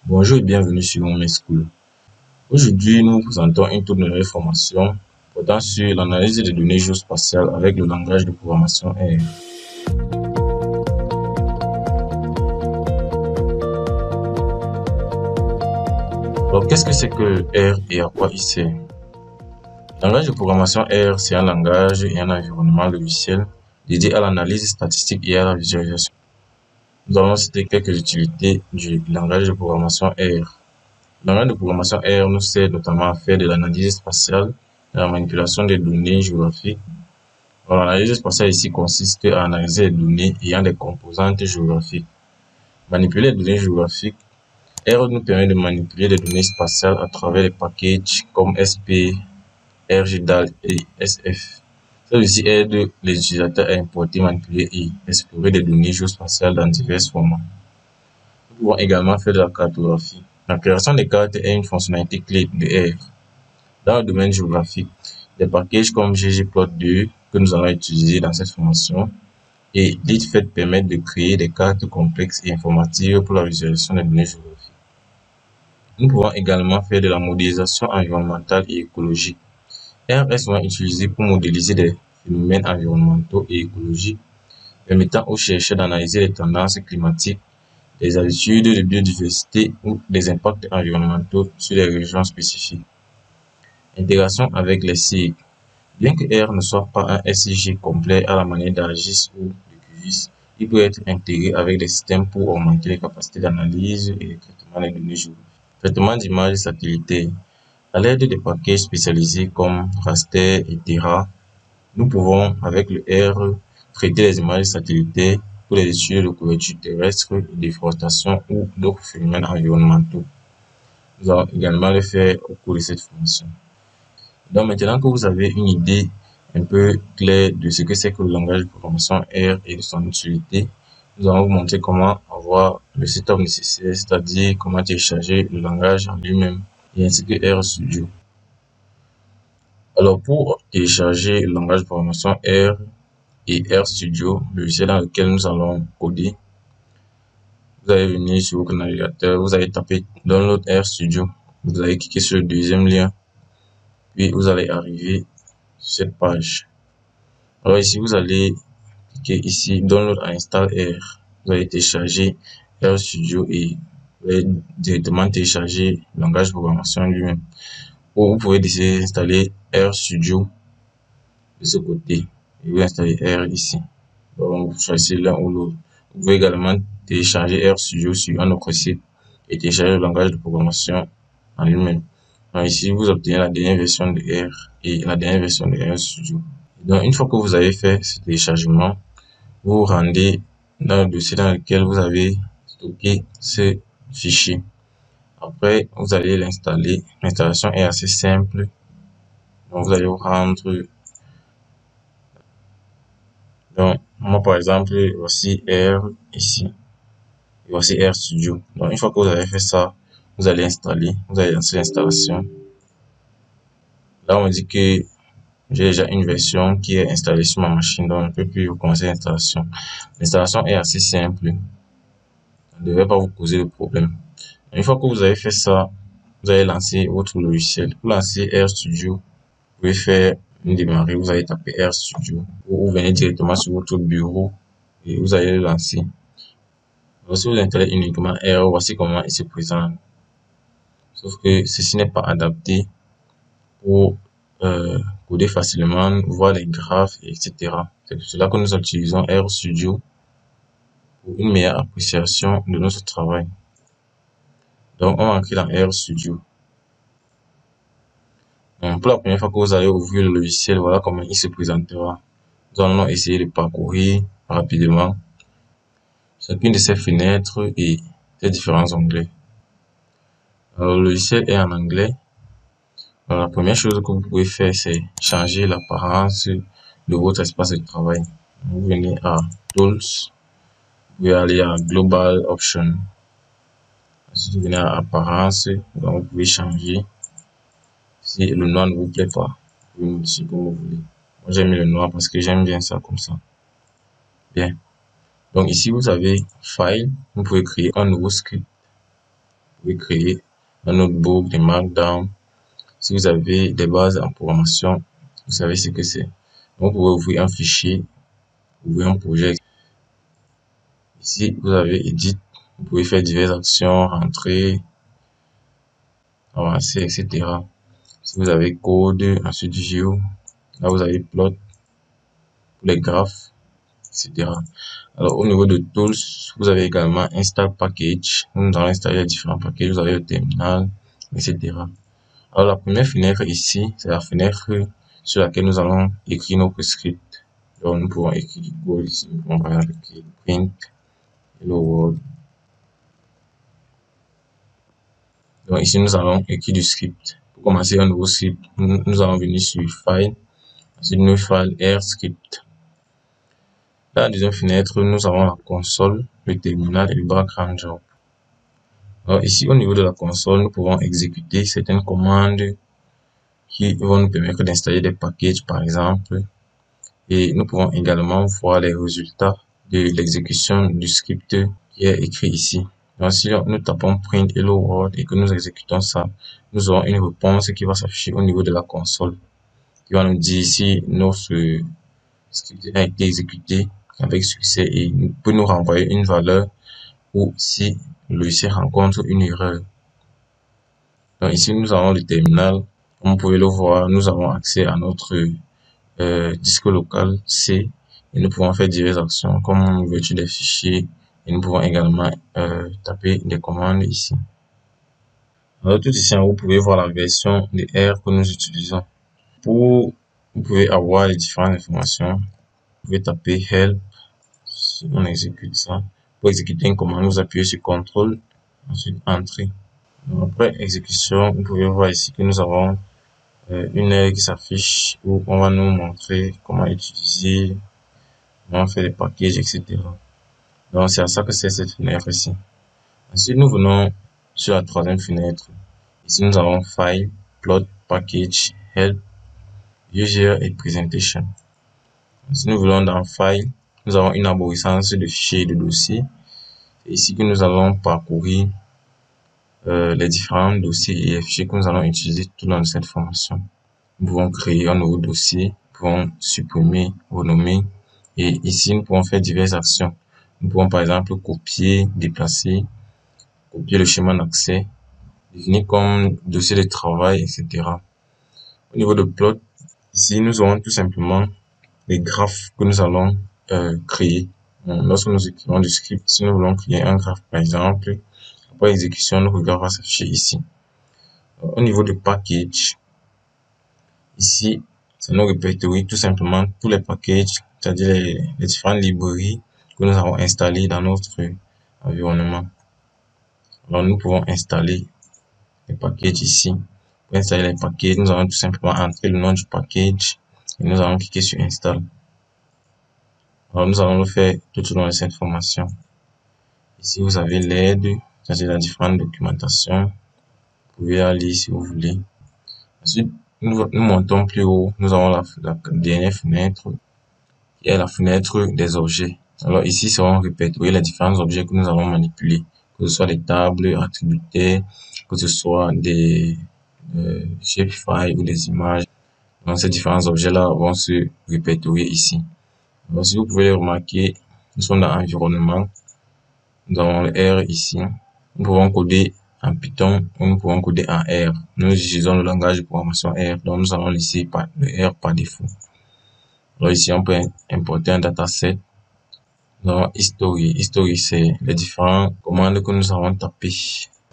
Bonjour et bienvenue sur Home School. Aujourd'hui, nous vous présentons une toute nouvelle formation portant sur l'analyse des données géospatiales avec le langage de programmation R. Alors, qu'est-ce que c'est que le R et à quoi il sert? Le langage de programmation R, c'est un langage et un environnement logiciel dédié à l'analyse statistique et à la visualisation. Nous allons citer quelques utilités du langage de programmation R. Le langage de programmation R nous sert notamment à faire de l'analyse spatiale, de la manipulation des données géographiques. Alors, l'analyse spatiale ici consiste à analyser les données ayant des composantes géographiques. Manipuler les données géographiques. R nous permet de manipuler les données spatiales à travers les packages comme SP, RGDAL et SF. Celle-ci aide les utilisateurs à importer, manipuler et explorer des données géospatiales dans divers formats. Nous pouvons également faire de la cartographie. La création des cartes est une fonctionnalité clé de R. Dans le domaine géographique, des packages comme ggplot2 que nous allons utiliser dans cette formation et LeetFed permettent de créer des cartes complexes et informatives pour la visualisation des données géographiques. Nous pouvons également faire de la modélisation environnementale et écologique. R est souvent utilisé pour modéliser des phénomènes environnementaux et écologiques, permettant aux chercheurs d'analyser les tendances climatiques, les habitudes de biodiversité ou les impacts environnementaux sur les régions spécifiques. Intégration avec les SIG. Bien que R ne soit pas un SIG complet à la manière d'ArcGIS ou de QGIS, il peut être intégré avec des systèmes pour augmenter les capacités d'analyse et de traitement des données géographiques. Traitement d'images satellitaires. À l'aide des packages spécialisés comme raster et Terra, nous pouvons, avec le R, traiter les images satellitaires pour les études de couverture terrestre, de déforestation ou d'autres phénomènes environnementaux. Nous allons également le faire au cours de cette formation. Donc maintenant que vous avez une idée un peu claire de ce que c'est que le langage de programmation R et de son utilité, nous allons vous montrer comment avoir le setup nécessaire, c'est-à-dire comment télécharger le langage en lui-même et ainsi que RStudio. Alors pour télécharger le langage de programmation R et RStudio, le logiciel dans lequel nous allons coder, vous allez venir sur votre navigateur, vous allez taper Download RStudio, vous allez cliquer sur le deuxième lien, puis vous allez arriver sur cette page. Alors ici, vous allez cliquer ici Download and Install R. Vous allez télécharger RStudio et vous allez directement télécharger le langage de programmation lui-même. Ou vous pouvez décider d'installer RStudio de ce côté et vous installez R ici. Donc vous choisissez l'un ou l'autre. Vous pouvez également télécharger RStudio sur un autre site et télécharger le langage de programmation en lui-même. Donc ici, vous obtenez la dernière version de R et la dernière version de RStudio. Donc, une fois que vous avez fait ce téléchargement, vous vous rendez dans le dossier dans lequel vous avez stocké ce fichier. Après, vous allez l'installer. L'installation est assez simple. Donc, vous allez vous rendre. Donc, moi, par exemple, voici R ici. Et voici RStudio. Donc, une fois que vous avez fait ça, vous allez installer. Vous allez lancer l'installation. Là, on me dit que j'ai déjà une version qui est installée sur ma machine, donc je ne peux plus recommencer l'installation. L'installation est assez simple. Ça ne devrait pas vous poser de problème. Une fois que vous avez fait ça, vous allez lancer votre logiciel. Pour lancer RStudio, vous pouvez faire une démarrer. Vous allez taper RStudio ou vous venez directement sur votre bureau et vous allez le lancer. Alors, si vous installez uniquement R, voici comment il se présente. Sauf que ceci n'est pas adapté pour coder facilement, voir les graphes, etc. C'est pour cela que nous utilisons RStudio pour une meilleure appréciation de notre travail. Donc, on va entrer dans RStudio. Donc, pour la première fois que vous allez ouvrir le logiciel, voilà comment il se présentera. Nous allons essayer de parcourir rapidement chacune de ces fenêtres et ces différents onglets. Alors, le logiciel est en anglais. Alors, la première chose que vous pouvez faire, c'est changer l'apparence de votre espace de travail. Vous venez à Tools, vous pouvez aller à Global Option. Ensuite, vous venez à Apparence, donc vous pouvez changer. Si le noir ne vous plaît pas, vous pouvez modifier comme vous voulez. Moi, j'ai mis le noir parce que j'aime bien ça comme ça. Bien. Donc ici, vous avez File. Vous pouvez créer un nouveau script pouvez créer un notebook, des markdown. Si vous avez des bases en programmation, vous savez ce que c'est. Donc, vous pouvez ouvrir un fichier, ouvrir un projet. Ici, vous avez Edit. Vous pouvez faire diverses actions, rentrer, avancer, etc. Si vous avez Code, ensuite Geo, là vous avez Plot, les graphes, etc. Alors, au niveau de Tools, vous avez également Install Package. Nous allons installer les différents packages. Vous avez le terminal, etc. Alors, la première fenêtre ici, c'est la fenêtre sur laquelle nous allons écrire notre script. Donc, nous pouvons écrire du code ici. Nous pouvons par exemple écrire print, hello world. Donc, ici, nous allons écrire du script. Pour commencer un nouveau script, nous allons venir sur File, ensuite New File, R Script. Dans la deuxième fenêtre, nous avons la console, le terminal et le background job. Alors ici, au niveau de la console, nous pouvons exécuter certaines commandes qui vont nous permettre d'installer des packages, par exemple. Et nous pouvons également voir les résultats de l'exécution du script qui est écrit ici. Donc si nous tapons print hello world et que nous exécutons ça, nous aurons une réponse qui va s'afficher au niveau de la console, qui va nous dire si notre script a été exécuté avec succès et peut nous renvoyer une valeur ou si le logiciel rencontre une erreur. Donc ici, nous avons le terminal. Comme vous pouvez le voir, nous avons accès à notre disque local C et nous pouvons faire diverses actions comme l'ouverture des fichiers et nous pouvons également taper des commandes ici. Alors tout ici, vous pouvez voir la version de R que nous utilisons. Vous pouvez avoir les différentes informations. Vous pouvez taper help. Si on exécute ça, pour exécuter une commande, vous appuyez sur CTRL, ensuite Entrée. Après exécution, vous pouvez voir ici que nous avons une aire qui s'affiche où on va nous montrer comment utiliser, comment faire des packages, etc. Donc c'est à ça que c'est cette fenêtre ici. Ensuite, nous venons sur la troisième fenêtre. Ici, nous avons File, Plot, Package, Help, User et Presentation. Si nous voulons dans File, nous avons une arborescence de fichiers et de dossiers. C'est ici que nous allons parcourir les différents dossiers et fichiers que nous allons utiliser tout dans cette formation. Nous pouvons créer un nouveau dossier, nous pouvons supprimer, renommer et ici nous pouvons faire diverses actions. Nous pouvons par exemple copier, déplacer, copier le schéma d'accès, définir comme dossier de travail, etc. Au niveau de plot, ici nous aurons tout simplement les graphes que nous allons créer. Lorsque nous écrivons du script, si nous voulons créer un graphe par exemple, après exécution, notre graphe va s'afficher ici. Au niveau de package, ici, ça nous répertorie tout simplement tous les packages, c'est-à-dire les différentes librairies que nous avons installées dans notre environnement. Alors, nous pouvons installer les packages ici. Pour installer les packages, nous allons tout simplement entrer le nom du package et nous allons cliquer sur Install. Alors, nous allons le faire tout au long de cette formation. Ici, vous avez l'aide, c'est-à-dire la différente documentation. Vous pouvez la lire si vous voulez. Ensuite, nous montons plus haut, nous avons la dernière fenêtre qui est la fenêtre des objets. Alors ici seront répertoriés les différents objets que nous allons manipuler, que ce soit des tables attributaires, que ce soit des shapefiles ou des images. Donc ces différents objets-là vont se répertorier ici. Alors si vous pouvez les remarquer, nous sommes dans l'environnement, nous avons le R ici. Nous pouvons coder en Python ou nous pouvons coder en R. Nous utilisons le langage de programmation R, donc nous allons laisser le R par défaut. Alors ici, on peut importer un dataset. Nous avons History. History, c'est les différentes commandes que nous avons tapées.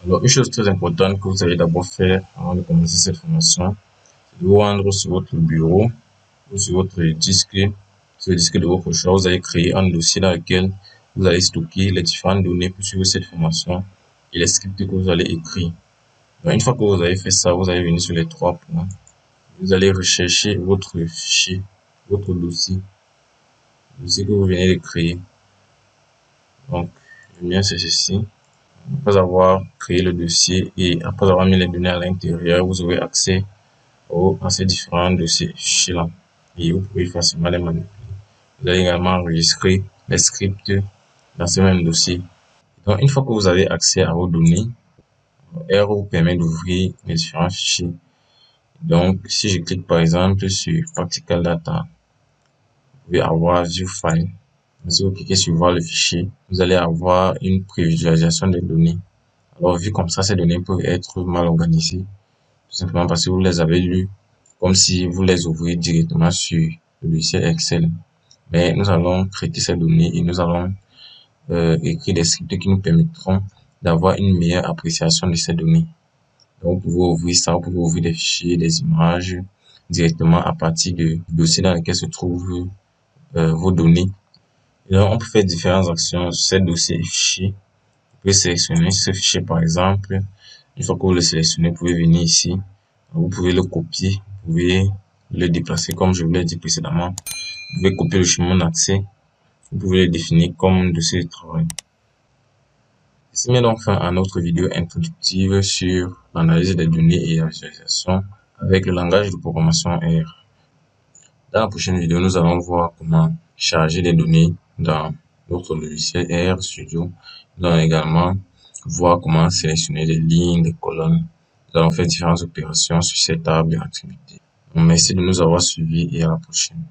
Alors, une chose très importante que vous allez d'abord faire avant de commencer cette formation, c'est de vous rendre sur votre bureau ou sur votre disque, sur le disque de votre choix. Vous allez créer un dossier dans lequel vous allez stocker les différentes données pour suivre cette formation et les scripts que vous allez écrire. Donc, une fois que vous avez fait ça, vous allez venir sur les trois points. Vous allez rechercher votre fichier, votre dossier que vous venez de créer. Donc, le mien c'est ceci. Après avoir créé le dossier et après avoir mis les données à l'intérieur, vous aurez accès à ces différents dossiers fichiers-là et vous pouvez facilement les manipuler. Vous allez également enregistrer les scripts dans ce même dossier. Donc, une fois que vous avez accès à vos données, R vous permet d'ouvrir les différents fichiers. Donc, si je clique par exemple sur Practical Data, vous pouvez avoir View File. Si vous cliquez sur voir le fichier, vous allez avoir une prévisualisation des données. Alors, vu comme ça, ces données peuvent être mal organisées, tout simplement parce que vous les avez lues comme si vous les ouvriez directement sur le logiciel Excel. Mais nous allons traiter ces données et nous allons écrire des scripts qui nous permettront d'avoir une meilleure appréciation de ces données. Donc, vous pouvez ouvrir ça, vous pouvez ouvrir des fichiers, des images directement à partir du dossier dans lequel se trouvent vos données. Et donc, on peut faire différentes actions sur ces dossiers et fichiers. Vous pouvez sélectionner ce fichier par exemple. Une fois que vous le sélectionnez, vous pouvez venir ici. Vous pouvez le copier, vous pouvez le déplacer comme je vous l'ai dit précédemment. Vous pouvez copier le chemin d'accès. Vous pouvez le définir comme dossier de travail. Ceci met donc fin à notre vidéo introductive sur l'analyse des données et la visualisation avec le langage de programmation R. Dans la prochaine vidéo, nous allons voir comment charger des données dans notre logiciel R Studio. Nous allons également voir comment sélectionner des lignes, des colonnes. Nous allons faire différentes opérations sur cette table attributée. Merci de nous avoir suivis et à la prochaine.